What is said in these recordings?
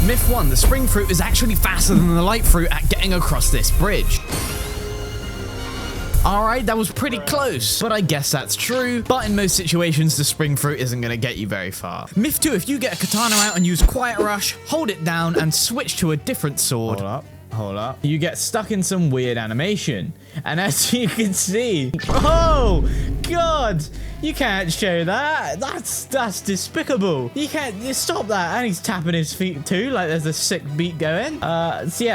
Myth 1, the spring fruit is actually faster than the light fruit at getting across this bridge. Alright, that was pretty close, but I guess that's true. But in most situations, the spring fruit isn't going to get you very far. Myth 2, if you get a katana out and use Quiet Rush, hold it down and switch to a different sword. Hold up. You get stuck in some weird animation. And as you can see, oh God, you can't show that. That's despicable. You stop that. And he's tapping his feet too, like there's a sick beat going.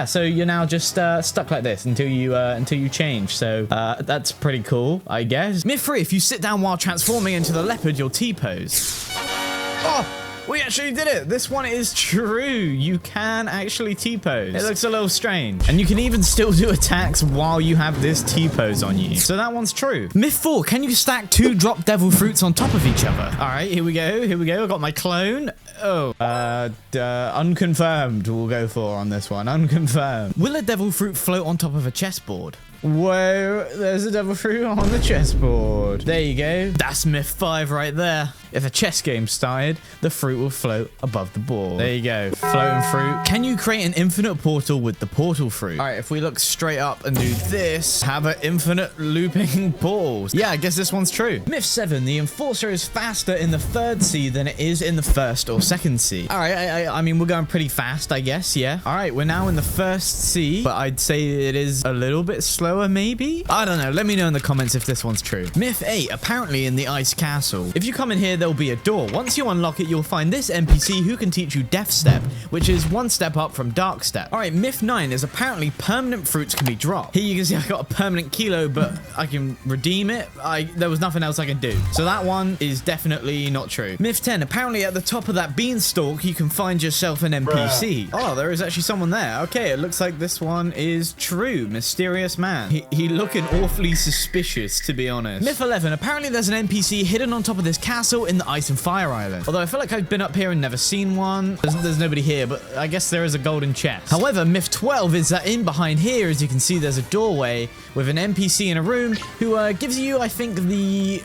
So you're now just stuck like this until you change. So that's pretty cool, I guess. Myth 3, if you sit down while transforming into the leopard, you'll T-pose. Oh! We actually did it. This one is true. You can actually T-pose. It looks a little strange. And you can even still do attacks while you have this T-pose on you. So that one's true. Myth 4, can you stack 2 drop devil fruits on top of each other? All right, here we go. I got my clone. Oh, unconfirmed we'll go for on this one. Unconfirmed. Will a devil fruit float on top of a chessboard? Whoa, there's a devil fruit on the chessboard. There you go. That's myth 5 right there. If a chess game started, the fruit will float above the board. There you go. Floating fruit. Can you create an infinite portal with the portal fruit? All right, if we look straight up and do this, have an infinite looping portals. Yeah, I guess this one's true. Myth 7, the enforcer is faster in the 3rd sea than it is in the 1st or 2nd sea. All right, I mean, we're going pretty fast, I guess, yeah. All right, we're now in the 1st sea, but I'd say it is a little bit slower, maybe? I don't know. Let me know in the comments if this one's true. Myth 8, apparently in the ice castle. If you come in here, there'll be a door. Once you unlock it, you'll find this NPC who can teach you Death Step, which is 1 step up from Dark Step. All right, myth 9 is apparently permanent fruits can be dropped. Here you can see I got a permanent kilo, but I can redeem it. There was nothing else I can do. So that one is definitely not true. Myth 10, apparently at the top of that beanstalk, you can find yourself an NPC. Oh, there is actually someone there. Okay, it looks like this one is true. Mysterious man. He looking awfully suspicious, to be honest. Myth 11, apparently there's an NPC hidden on top of this castle in the Ice and Fire Island. Although I feel like I've been up here and never seen one. There's nobody here, but I guess there is a golden chest. However, myth 12 is that in behind here, as you can see, there's a doorway with an NPC in a room who gives you, I think,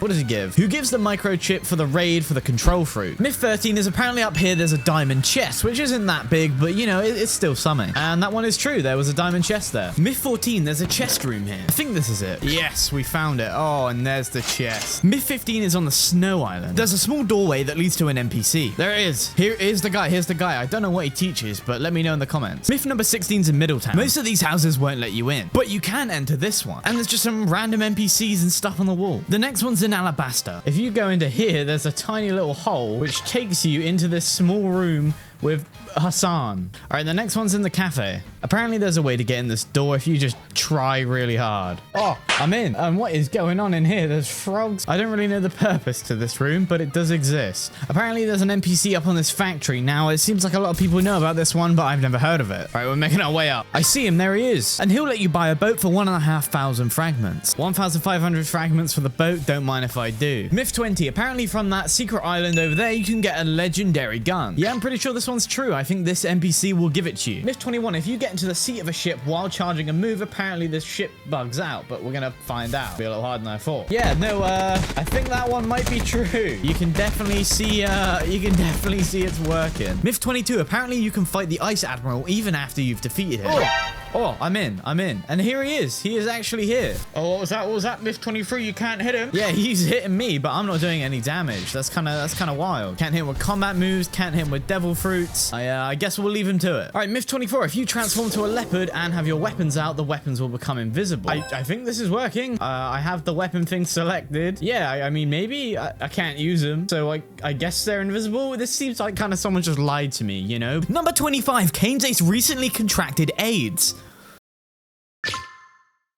what does he give? Who gives the microchip for the raid for the control fruit. Myth 13 is apparently up here there's a diamond chest, which isn't that big, but you know, it's still something. And that one is true. There was a diamond chest there. Myth 14, there's a chest room here. I think this is it. Yes, we found it. Oh, and there's the chest. Myth 15 is on the snow island. There's a small doorway that leads to an NPC. There it is. Here's the guy. Here's the guy. I don't know what he teaches, but let me know in the comments. Myth number 16 is in Middletown. Most of these houses won't let you in, but you can enter this one. And there's just some random NPCs and stuff on the wall. The next one's in Alabaster. If you go into here, there's a tiny little hole which takes you into this small room with Hassan. All right, the next one's in the cafe. Apparently there's a way to get in this door if you just try really hard. Oh, I'm in. And what is going on in here? There's frogs. I don't really know the purpose to this room, but it does exist. Apparently there's an NPC up on this factory. Now, it seems like a lot of people know about this one, but I've never heard of it. All right, we're making our way up. I see him. There he is. And he'll let you buy a boat for 1,500 fragments. 1,500 fragments for the boat. Don't mind if I do. Myth 20. Apparently from that secret island over there, you can get a legendary gun. Yeah, I'm pretty sure this one's true. I think this NPC will give it to you. Myth 21, if you get into the seat of a ship while charging a move, apparently this ship bugs out, but we're gonna find out. It'll be a little harder than I thought. Yeah, no, I think that one might be true. You can definitely see it's working. Myth 22, apparently you can fight the Ice Admiral even after you've defeated him. Oh, I'm in. And here he is. He is actually here. Oh, what was that? Myth 23, you can't hit him. Yeah, he's hitting me, but I'm not doing any damage. That's kind of wild. Can't hit him with combat moves, can't hit him with devil fruits. I guess we'll leave him to it. All right, Myth 24, if you transform to a leopard and have your weapons out, the weapons will become invisible. I think this is working. I have the weapon thing selected. Yeah, I mean, maybe I can't use them, so I guess they're invisible. This seems like kind of someone just lied to me, you know? Number 25, Kane's Ace recently contracted AIDS.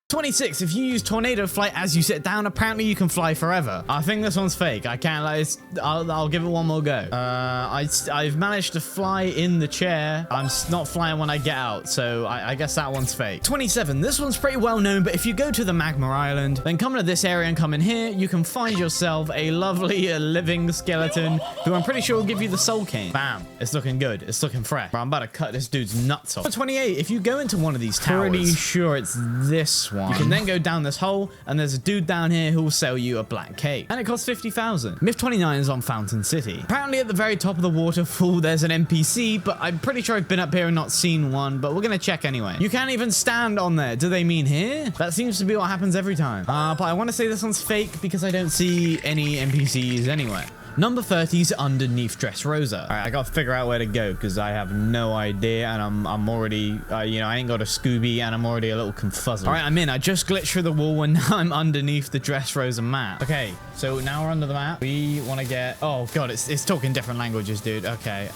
26, if you use tornado flight as you sit down, apparently you can fly forever. I think this one's fake. I can't lie. I'll give it one more go. I've managed to fly in the chair. I'm not flying when I get out, so I guess that one's fake. 27, this one's pretty well known, but if you go to the Magma Island, then come to this area and come in here, you can find yourself a lovely living skeleton who I'm pretty sure will give you the soul cane. Bam. It's looking good. It's looking fresh. Bro, I'm about to cut this dude's nuts off. 28, if you go into one of these towers, pretty sure it's this one. one. You can then go down this hole, and there's a dude down here who will sell you a black cake. And it costs 50,000. Myth 29 is on Fountain City. Apparently at the very top of the waterfall, there's an NPC, but I'm pretty sure I've been up here and not seen one, but we're gonna check anyway. You can't even stand on there. Do they mean here? That seems to be what happens every time. But I want to say this one's fake because I don't see any NPCs anywhere. Number 30's underneath Dressrosa. All right, I gotta figure out where to go because I have no idea, and I'm already, you know, I ain't got a Scooby, and I'm already a little confuzzled. All right, I'm in. I just glitched through the wall, and now I'm underneath the Dressrosa map. Okay, so now we're under the map. We want to get. Oh god, it's talking different languages, dude. Okay,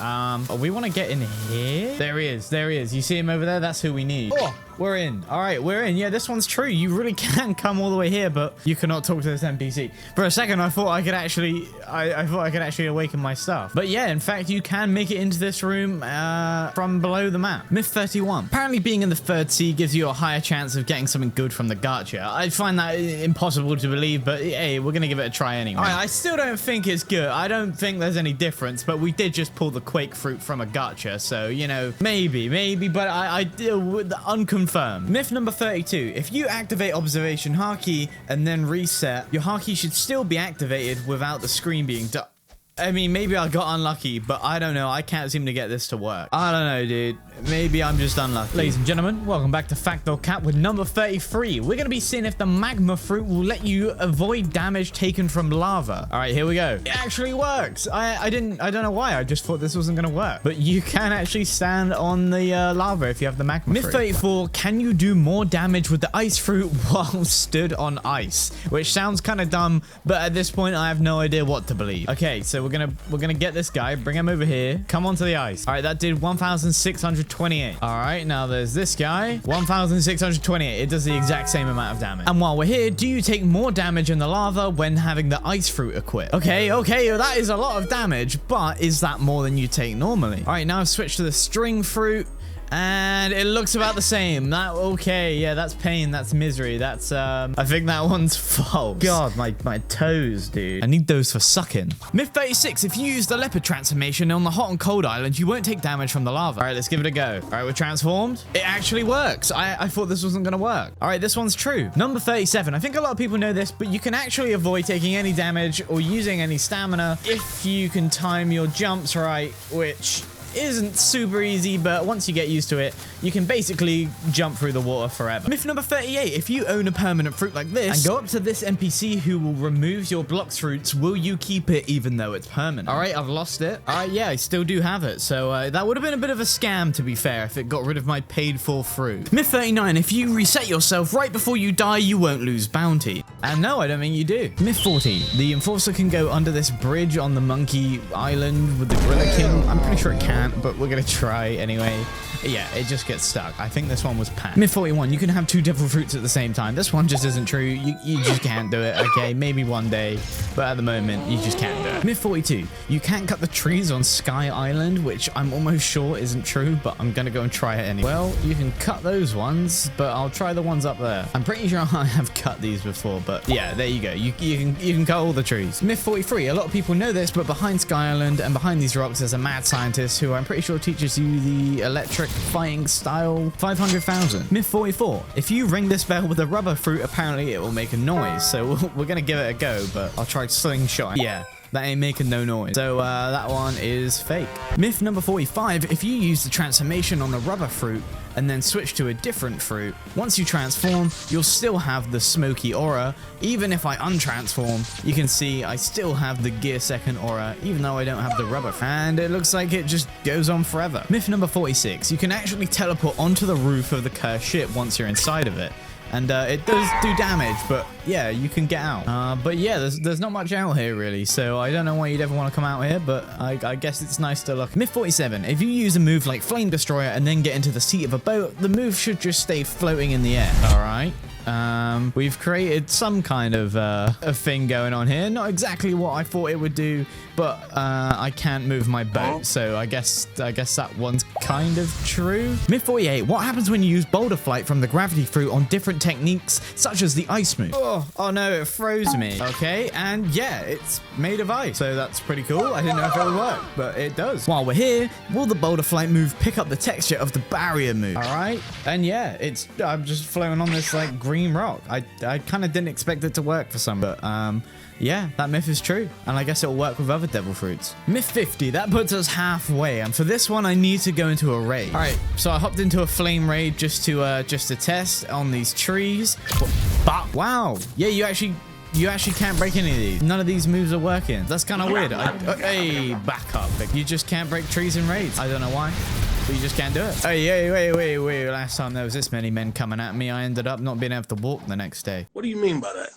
we want to get in here. There he is. There he is. You see him over there? That's who we need. Oh. We're in. All right, we're in. Yeah, this one's true. You really can come all the way here, but you cannot talk to this NPC. For a second, I thought I could actually, I thought I could actually awaken my stuff. But yeah, in fact, you can make it into this room from below the map. Myth 31. Apparently, being in the third sea gives you a higher chance of getting something good from the gacha. I find that impossible to believe, but hey, we're gonna give it a try anyway. All right, I still don't think it's good. I don't think there's any difference, but we did just pull the Quake fruit from a gacha, so you know, maybe, but I deal with the unconfirmed. Myth number 32. If you activate observation haki and then reset, your haki should still be activated without the screen being done. I mean, maybe I got unlucky, but I don't know. I can't seem to get this to work. I don't know, dude. Maybe I'm just unlucky. Ladies and gentlemen, welcome back to Fact or Cap with number 33. We're going to be seeing if the magma fruit will let you avoid damage taken from lava. All right, here we go. It actually works. I don't know why. I just thought this wasn't going to work. But you can actually stand on the lava if you have the magma fruit. Myth 34, can you do more damage with the ice fruit while stood on ice? Which sounds kind of dumb, but at this point, I have no idea what to believe. Okay, so we're gonna get this guy, bring him over here, come onto the ice. All right, that did 1,628. All right, now there's this guy, 1,628. It does the exact same amount of damage. And while we're here, do you take more damage in the lava when having the ice fruit equipped? Okay, that is a lot of damage, but is that more than you take normally? All right, now I've switched to the string fruit. And it looks about the same. Okay, yeah, that's pain, that's misery, that's, I think that one's false. God, my toes, dude. I need those for sucking. Myth 36, if you use the leopard transformation on the hot and cold island, you won't take damage from the lava. All right, let's give it a go. All right, we're transformed. It actually works. I thought this wasn't gonna work. All right, this one's true. Number 37, I think a lot of people know this, but you can actually avoid taking any damage or using any stamina if you can time your jumps right, which isn't super easy, but once you get used to it, you can basically jump through the water forever. Myth number 38, if you own a permanent fruit like this and go up to this NPC who will remove your BLOX fruits, will you keep it even though it's permanent? All right, I've lost it. All right, yeah, I still do have it. So that would have been a bit of a scam, to be fair, if it got rid of my paid for fruit. Myth 39, if you reset yourself right before you die, you won't lose bounty. And no, I don't think you do. Myth 40, the enforcer can go under this bridge on the monkey island with the Gorilla King. I'm pretty sure it can, but we're gonna try anyway. Yeah, it just gets stuck. I think this one was packed. Myth 41, you can have two devil fruits at the same time. This one just isn't true. You just can't do it, okay? Maybe one day, but at the moment, you just can't do it. Myth 42, you can't cut the trees on Sky Island, which I'm almost sure isn't true, but I'm gonna go and try it anyway. Well, you can cut those ones, but I'll try the ones up there. I'm pretty sure I have cut these before, but yeah, there you go. You can cut all the trees. Myth 43, a lot of people know this, but behind Sky Island and behind these rocks, there's a mad scientist who I'm pretty sure teaches you the electric fighting style 500,000. Myth 44. If you ring this bell with a rubber fruit, apparently it will make a noise. So we're going to give it a go, but I'll try slingshot. Yeah. That ain't making no noise. So that one is fake. Myth number 45. If you use the transformation on the rubber fruit and then switch to a different fruit, once you transform, you'll still have the smoky aura. Even if I untransform, you can see I still have the gear second aura, even though I don't have the rubber fruit. And it looks like it just goes on forever. Myth number 46. You can actually teleport onto the roof of the cursed ship once you're inside of it. And it does do damage, but yeah, you can get out. But yeah, there's not much out here really, so I don't know why you'd ever want to come out here, but I guess it's nice to look. Myth 47, if you use a move like Flame Destroyer and then get into the seat of a boat, the move should just stay floating in the air. All right. We've created some kind of a thing going on here. Not exactly what I thought it would do, but I can't move my boat, so I guess that one's kind of true. Myth 48, what happens when you use boulder flight from the gravity fruit on different techniques, such as the ice move? Oh no, it froze me. Okay, and yeah, it's made of ice, so that's pretty cool. I didn't know if it would work, but it does. While we're here, will the boulder flight move pick up the texture of the barrier move? All right, and yeah, I'm just floating on this like green green rock. I kind of didn't expect it to work for some, but yeah, that myth is true, and I guess it'll work with other devil fruits. Myth 50, that puts us halfway, and for this one I need to go into a raid. All right, so I hopped into a flame raid just to test on these trees. But wow, yeah, you actually can't break any of these. None of these moves are working. That's kind of weird. Hey, back up. You just can't break trees in raids. I don't know why, but you just can't do it. Hey, wait. Last time there was this many men coming at me, I ended up not being able to walk the next day. What do you mean by that?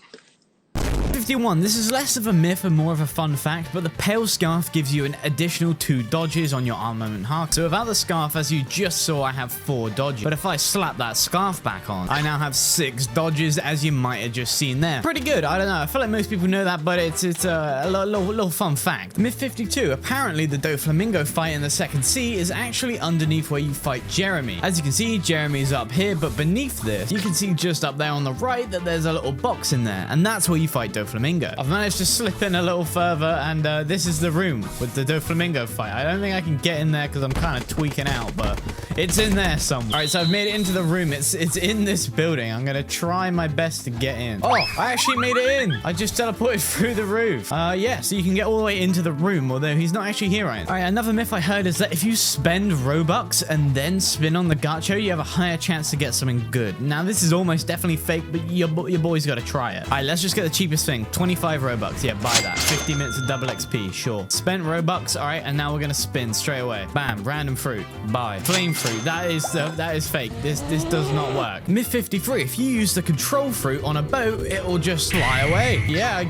51. This is less of a myth and more of a fun fact, but the pale scarf gives you an additional 2 dodges on your armament hack. So without the scarf, as you just saw, I have 4 dodges. But if I slap that scarf back on, I now have 6 dodges, as you might have just seen there. Pretty good. I don't know. I feel like most people know that, but it's a little fun fact. Myth 52. Apparently, the Doflamingo fight in the second sea is actually underneath where you fight Jeremy. As you can see, Jeremy's up here, but beneath this, you can see just up there on the right that there's a little box in there, and that's where you fight Doflamingo. I've managed to slip in a little further, and this is the room with the Doflamingo fight. I don't think I can get in there because I'm kind of tweaking out, but it's in there somewhere. All right, so I've made it into the room. It's in this building. I'm gonna try my best to get in. Oh, I actually made it in. I just teleported through the roof. Yeah, so you can get all the way into the room, although he's not actually here right now. All right, another myth I heard is that if you spend Robux and then spin on the gacha, you have a higher chance to get something good. Now, this is almost definitely fake, but your boy's got to try it. All right, let's just get the cheapest thing. 25 Robux. Yeah, buy that. 50 minutes of double XP. Sure. Spent Robux. All right, and now we're gonna spin straight away. Bam. Random fruit. Buy. Flame fruit. That is fake. This does not work. Myth 53. If you use the control fruit on a boat, it will just fly away. Yeah,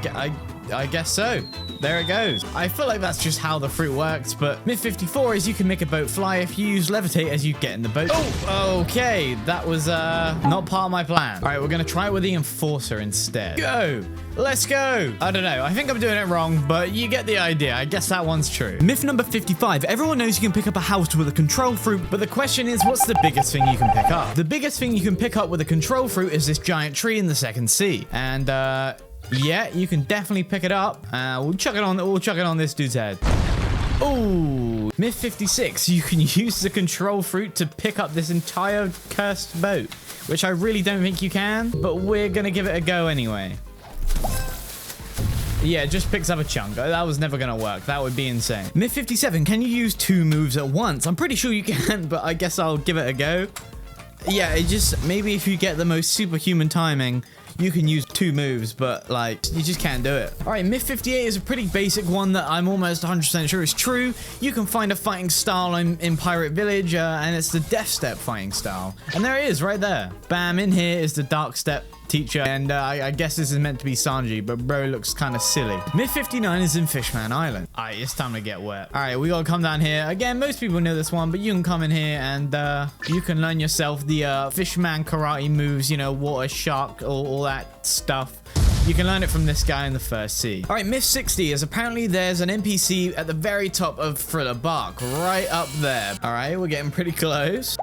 I guess so. There it goes. I feel like that's just how the fruit works, but myth 54 is you can make a boat fly if you use levitate as you get in the boat. Oh, okay. That was not part of my plan. All right, we're gonna try it with the enforcer instead. Go. Let's go. I don't know. I think I'm doing it wrong, but you get the idea. I guess that one's true. Myth number 55. Everyone knows you can pick up a house with a control fruit, but the question is, what's the biggest thing you can pick up? The biggest thing you can pick up with a control fruit is this giant tree in the second sea. And, yeah, you can definitely pick it up. We'll chuck it on this dude's head. Oh, myth 56. You can use the control fruit to pick up this entire cursed boat, which I really don't think you can, but we're gonna give it a go anyway. Yeah, it just picks up a chunk. That was never gonna work. That would be insane. Myth 57. Can you use 2 moves at once? I'm pretty sure you can, but I guess I'll give it a go. Yeah, it just, maybe if you get the most superhuman timing, you can use 2 moves, but like, you just can't do it. All right, myth 58 is a pretty basic one that I'm almost 100% sure is true. You can find a fighting style in Pirate Village, and it's the Death Step fighting style. And there it is, right there. Bam, in here is the Dark Step teacher, and I guess this is meant to be Sanji, but bro looks kind of silly. Myth 59 is in Fishman Island. All right, it's time to get wet. All right, we gotta come down here. Again, most people know this one, but you can come in here and you can learn yourself the Fishman karate moves, you know, water shark, all that stuff. You can learn it from this guy in the first sea. All right, myth 60 is apparently there's an NPC at the very top of Thriller Bark, right up there. All right, we're getting pretty close.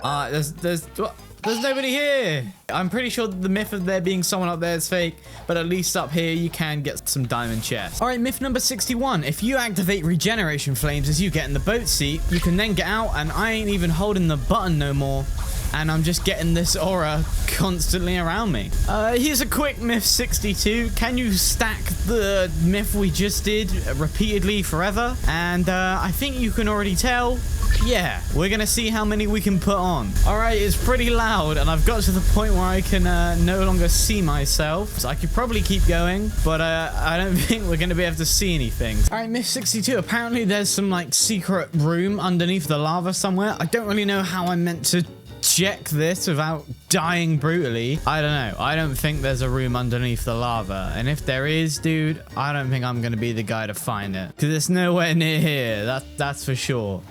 There's nobody here. I'm pretty sure the myth of there being someone up there is fake, but at least up here you can get some diamond chests. All right, myth number 61. If you activate regeneration flames as you get in the boat seat, you can then get out, and I ain't even holding the button no more, and I'm just getting this aura constantly around me. Here's a quick myth 62. Can you stack the myth we just did repeatedly forever? And I think you can already tell. Yeah, we're gonna see how many we can put on. All right, it's pretty loud, and I've got to the point where I can no longer see myself. So I could probably keep going, but I don't think we're gonna be able to see anything. All right, myth 62. Apparently there's some like secret room underneath the lava somewhere. I don't really know how I'm meant to check this without dying brutally. I don't know. I don't think there's a room underneath the lava, and if there is, dude, I don't think I'm gonna be the guy to find it, because it's nowhere near here. That's for sure.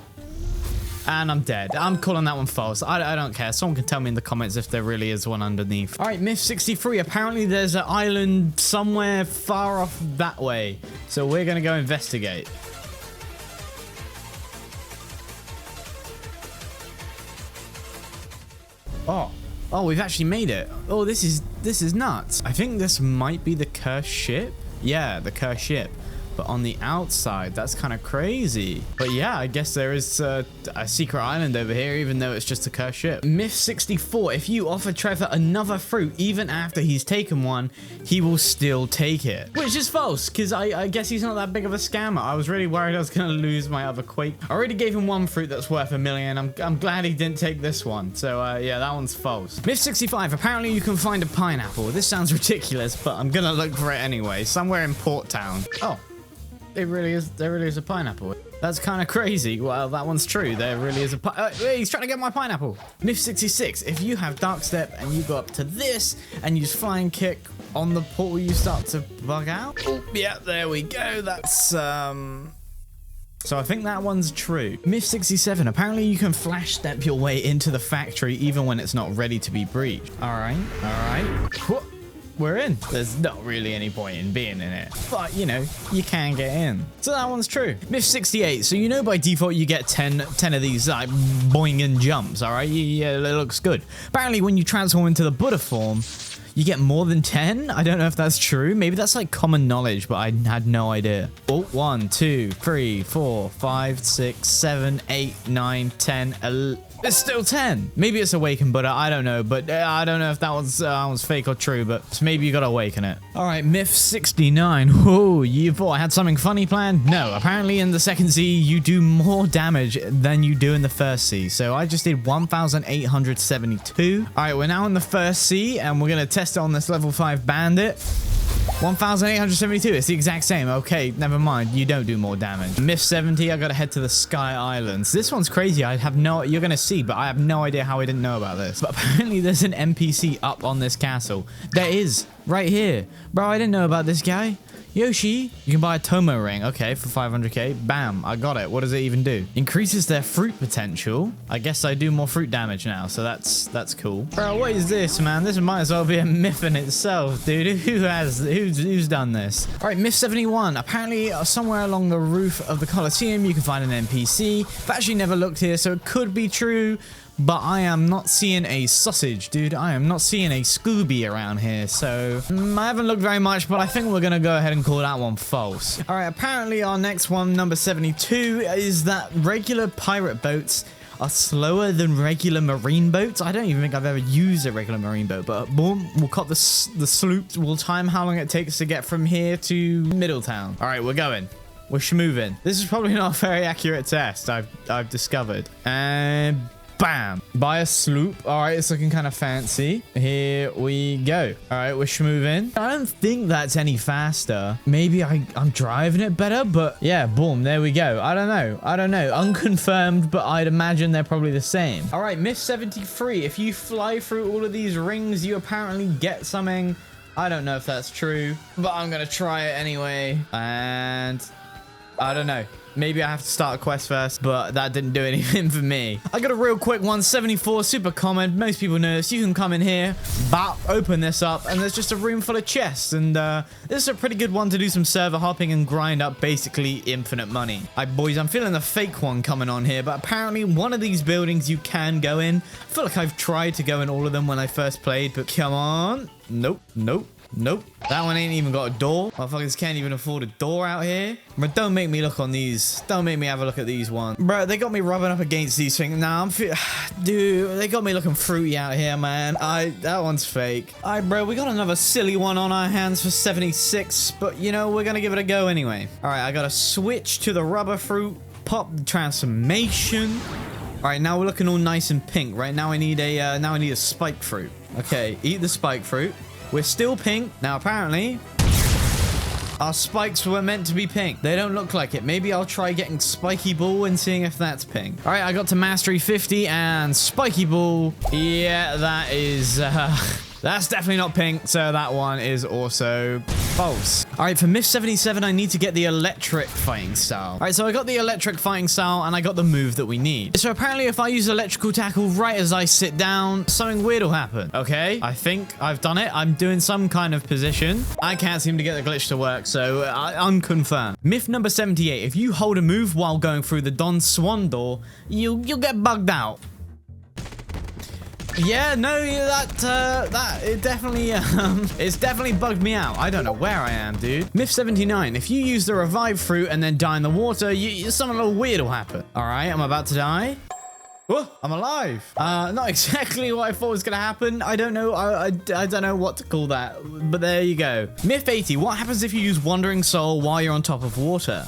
And I'm dead. I'm calling that one false. I don't care. Someone can tell me in the comments if there really is one underneath. All right, myth 63. Apparently there's an island somewhere far off that way, so we're gonna go investigate. Oh, we've actually made it. Oh, this is nuts. I think this might be the cursed ship. Yeah, the cursed ship. But but on the outside. That's kind of crazy. But yeah, I guess there is a secret island over here, even though it's just a cursed ship. Myth 64. If you offer Trevor another fruit, even after he's taken one, he will still take it. Which is false, because I guess he's not that big of a scammer. I was really worried I was going to lose my other Quake. I already gave him one fruit that's worth $1 million. I'm glad he didn't take this one. So yeah, that one's false. Myth 65. Apparently you can find a pineapple. This sounds ridiculous, but I'm going to look for it anyway. Somewhere in Port Town. Oh, there really is a pineapple. That's kind of crazy. Well, that one's true. There really is a he's trying to get my pineapple. Myth 66. If you have Dark Step and you go up to this and use Flying Kick on the portal, you start to bug out. Oh, yeah, there we go. That's, so I think that one's true. Myth 67. Apparently you can flash step your way into the factory even when it's not ready to be breached. All right. We're in. There's not really any point in being in it, but you know, you can get in. So that one's true. Myth 68. So you know by default you get 10 of these like boing and jumps. All right, yeah, it looks good. Apparently when you transform into the Buddha form, you get more than 10. I don't know if that's true. Maybe that's like common knowledge, but I had no idea. Oh, 1, 2, 3, 4, 5, 6, 7, 8, 9, 10, 11. It's still 10. Maybe it's awakened Buddha. I don't know, but I don't know if that was fake or true, but maybe you gotta awaken it. All right, Myth 69. Oh, you thought I had something funny planned? No, apparently in the second Z, you do more damage than you do in the first C. So I just did 1,872. All right, we're now in the first C, and we're gonna test it on this level 5 bandit. 1,872. It's the exact same. Okay, never mind. You don't do more damage. Myth 70. I gotta head to the Sky Islands. This one's crazy. I have no... You're gonna see, but I have no idea how I didn't know about this. But apparently there's an NPC up on this castle. There is. Right here. Bro, I didn't know about this guy. Yoshi, you can buy a Tomo ring. Okay, for 500k. Bam, I got it. What does it even do? Increases their fruit potential. I guess I do more fruit damage now, so that's cool. Bro, what is this, man? This might as well be a myth in itself, dude. Who's done this? All right, Myth 71. Apparently, somewhere along the roof of the Colosseum, you can find an NPC. I've actually never looked here, so it could be true. But I am not seeing a sausage, dude. I am not seeing a Scooby around here. So I haven't looked very much, but I think we're going to go ahead and call that one false. All right, apparently our next one, number 72, is that regular pirate boats are slower than regular marine boats. I don't even think I've ever used a regular marine boat, but boom, we'll cut the sloop. We'll time how long it takes to get from here to Middletown. All right, we're going. We're schmoving. This is probably not a very accurate test, I've discovered. And... bam. Buy a sloop. All right, it's looking kind of fancy. Here we go. All right, we're schmoving. I don't think that's any faster. Maybe I'm driving it better, but yeah, boom, there we go. I don't know. Unconfirmed, but I'd imagine they're probably the same. All right, Myth 73. If you fly through all of these rings, you apparently get something. I don't know if that's true, but I'm going to try it anyway. And I don't know. Maybe I have to start a quest first, but that didn't do anything for me. I got a real quick one, 74, super common. Most people know this. You can come in here, bop, open this up, and there's just a room full of chests. And this is a pretty good one to do some server hopping and grind up basically infinite money. All right, boys, I'm feeling a fake one coming on here, but apparently one of these buildings you can go in. I feel like I've tried to go in all of them when I first played, but come on. Nope. That one ain't even got a door. Motherfuckers can't even afford a door out here. But don't make me look on these. Don't make me have a look at these ones. Bro, they got me rubbing up against these things. Nah, dude, they got me looking fruity out here, man. That one's fake. All right, bro, we got another silly one on our hands for 76. But, you know, we're going to give it a go anyway. All right, I got to switch to the rubber fruit. Pop the transformation. All right, now we're looking all nice and pink. Right now I need a spike fruit. Okay, eat the spike fruit. We're still pink. Now, apparently, our spikes were meant to be pink. They don't look like it. Maybe I'll try getting Spiky Ball and seeing if that's pink. All right, I got to Mastery 50 and Spiky Ball. Yeah, that is... that's definitely not pink, so that one is also false. All right, for Myth 77, I need to get the electric fighting style. All right, so I got the electric fighting style, and I got the move that we need. So apparently, if I use electrical tackle right as I sit down, something weird will happen. Okay, I think I've done it. I'm doing some kind of position. I can't seem to get the glitch to work, so unconfirmed. Myth number 78, if you hold a move while going through the Don Swan door, you'll get bugged out. Yeah, no, it definitely, it's definitely bugged me out. I don't know where I am, dude. Myth 79, if you use the revive fruit and then die in the water, something a little weird will happen. All right, I'm about to die. Oh, I'm alive. Not exactly what I thought was gonna happen. I don't know. I don't know what to call that, but there you go. Myth 80, what happens if you use Wandering Soul while you're on top of water?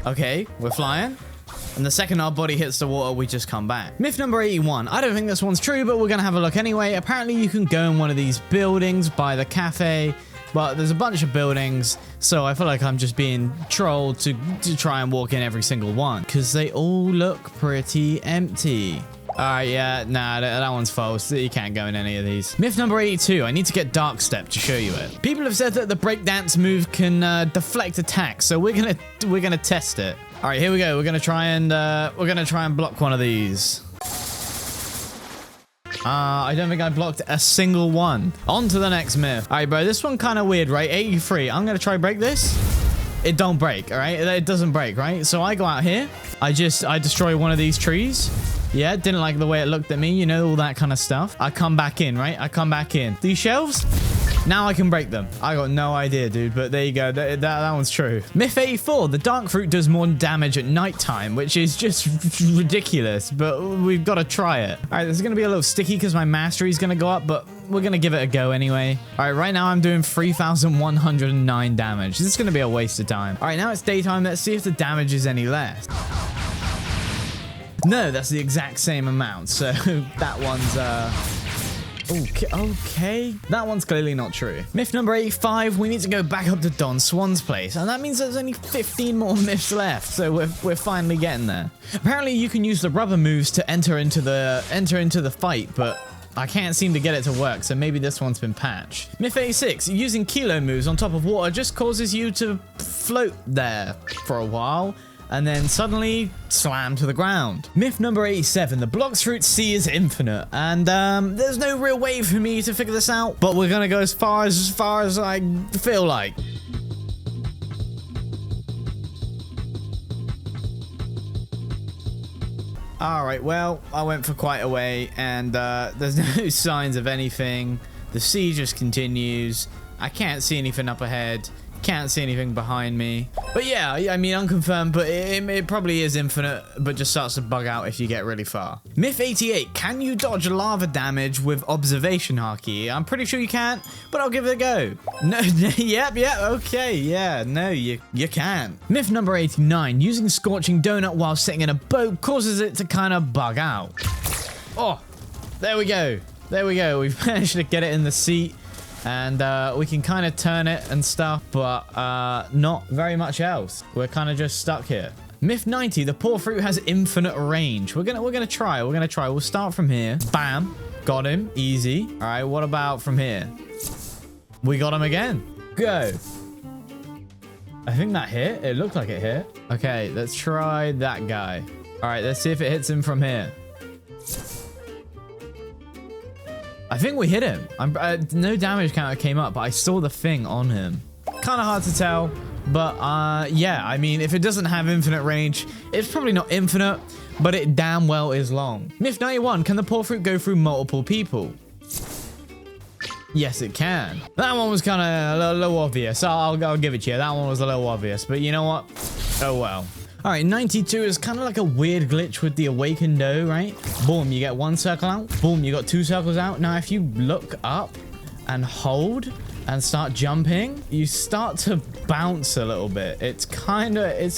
Okay, we're flying. And the second our body hits the water, we just come back. Myth number 81. I don't think this one's true, but we're going to have a look anyway. Apparently, you can go in one of these buildings by the cafe, but there's a bunch of buildings, so I feel like I'm just being trolled to try and walk in every single one, because they all look pretty empty. Alright, yeah, nah, that one's false. You can't go in any of these. Myth number 82. I need to get Dark Step to show you it. People have said that the breakdance move can deflect attacks, so we're gonna test it. All right, here we go. We're gonna try and block one of these. I don't think I blocked a single one. On to the next myth. All right, bro. This one kind of weird, right? 83. I'm gonna try break this. It don't break. All right, it doesn't break, right? So I go out here. I destroy one of these trees. Yeah, didn't like the way it looked at me. You know, all that kind of stuff. I come back in, right? I come back in. These shelves. Now I can break them. I got no idea, dude, but there you go. That one's true. Myth 84, the dark fruit does more damage at nighttime, which is just ridiculous, but we've got to try it. All right, this is going to be a little sticky because my mastery is going to go up, but we're going to give it a go anyway. All right, right now I'm doing 3,109 damage. This is going to be a waste of time. All right, now it's daytime. Let's see if the damage is any less. No, that's the exact same amount, so that one's... Okay, that one's clearly not true. Myth number 85, we need to go back up to Don Swan's place, and that means there's only 15 more myths left, so we're finally getting there. Apparently, you can use the rubber moves to enter into the fight, but I can't seem to get it to work, so maybe this one's been patched. Myth 86, using kilo moves on top of water just causes you to float there for a while, and then suddenly slam to the ground. Myth number 87, the BLOX fruit C is infinite, and there's no real way for me to figure this out, but we're gonna go as far as I feel like. All right, well, I went for quite a way, and there's no signs of anything. The sea just continues. I can't see anything up ahead. Can't see anything behind me. But yeah, I mean, unconfirmed, but it probably is infinite, but just starts to bug out if you get really far. Myth 88, can you dodge lava damage with observation haki? I'm pretty sure you can't, but I'll give it a go. No, yep, okay, yeah, no, you can. Myth number 89, using scorching donut while sitting in a boat causes it to kind of bug out. Oh, there we go. There we go. We've managed to get it in the seat. And we can kind of turn it and stuff, but not very much else. We're kind of just stuck here. Myth 90, the poor fruit has infinite range. We're gonna try. We'll start from here. Bam, got him, easy. All right, what about from here? We got him again. Go. I think that hit. It looked like it hit. Okay, let's try that guy. All right, let's see if it hits him from here. I think we hit him. No damage counter came up, but I saw the thing on him. Kind of hard to tell, but yeah, I mean, if it doesn't have infinite range, it's probably not infinite, but it damn well is long. Myth 91, can the poor fruit go through multiple people? Yes, it can. That one was kind of a little obvious. I'll give it to you. That one was a little obvious, but you know what? Oh well. All right, 92 is kind of like a weird glitch with the awakened doe, right? Boom, you get one circle out. Boom, you got two circles out. Now, if you look up and hold and start jumping, you start to bounce a little bit. It's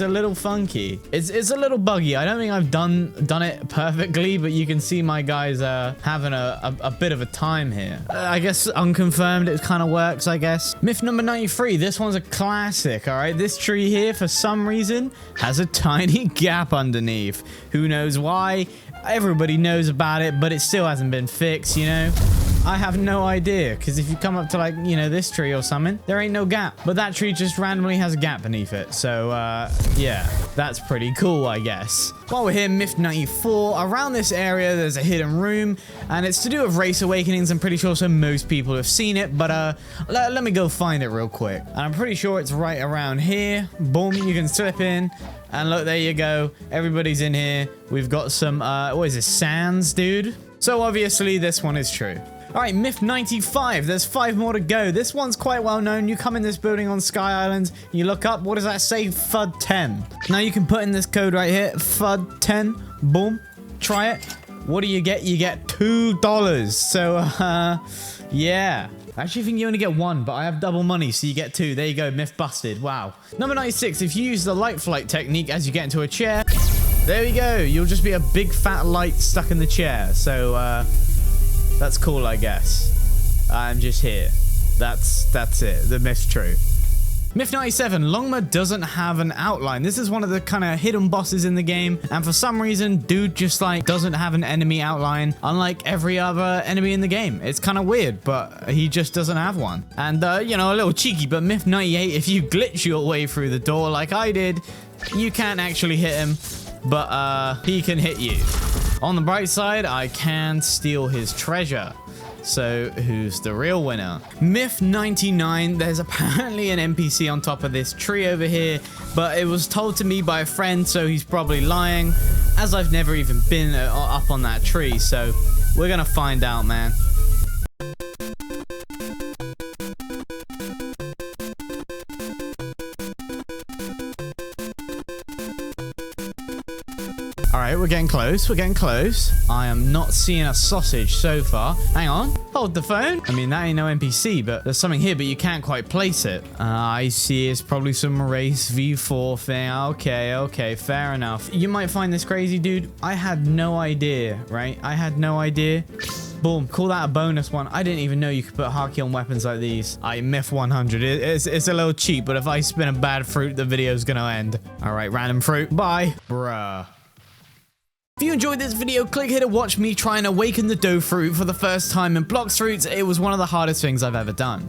a little funky. It's a little buggy. I don't think I've done it perfectly, but you can see my guys having a bit of a time here. I guess unconfirmed, it kind of works, I guess. Myth number 93, this one's a classic, all right? This tree here, for some reason, has a tiny gap underneath. Who knows why? Everybody knows about it, but it still hasn't been fixed, you know? I have no idea, because if you come up to, like, you know, this tree or something, there ain't no gap. But that tree just randomly has a gap beneath it. So, yeah, that's pretty cool, I guess. While we're here, Myth 94, around this area, there's a hidden room, and it's to do with race awakenings. I'm pretty sure so most people have seen it, but let me go find it real quick. And I'm pretty sure it's right around here. Boom, you can slip in. And look, there you go. Everybody's in here. We've got some, what is this, sands, dude? So obviously this one is true. All right, myth 95. There's 5 more to go. This one's quite well known. You come in this building on Sky Island, you look up, what does that say? FUD 10. Now you can put in this code right here, FUD 10. Boom. Try it. What do you get? You get $2. So, yeah. I actually think you only get 1, but I have double money, so you get 2. There you go, myth busted. Wow. Number 96. If you use the light flight technique as you get into a chair, there we go. You'll just be a big fat light stuck in the chair. So, that's cool, I guess. I'm just here. That's it. The myth's true. Myth 97, Longma doesn't have an outline. This is one of the kind of hidden bosses in the game, and for some reason, dude just like doesn't have an enemy outline, unlike every other enemy in the game. It's kind of weird, but he just doesn't have one. And, you know, a little cheeky, but myth 98, if you glitch your way through the door like I did, you can't actually hit him, but, he can hit you. On the bright side, I can steal his treasure. So, who's the real winner? Myth 99, there's apparently an NPC on top of this tree over here, but it was told to me by a friend, so he's probably lying, as I've never even been up on that tree, so we're gonna find out, man. Alright, we're getting close. We're getting close. I am not seeing a sausage so far. Hang on. Hold the phone. I mean, that ain't no NPC, but there's something here, but you can't quite place it. I see it's probably some race V4 thing. Okay, fair enough. You might find this crazy, dude. I had no idea, right? I had no idea. Boom. Call that a bonus one. I didn't even know you could put Haki on weapons like these. Myth 100. It's a little cheap, but if I spin a bad fruit, the video's gonna end. Alright, random fruit. Bye. Bruh. If you enjoyed this video, click here to watch me try and awaken the dough fruit for the first time in BLOX Fruits. It was one of the hardest things I've ever done.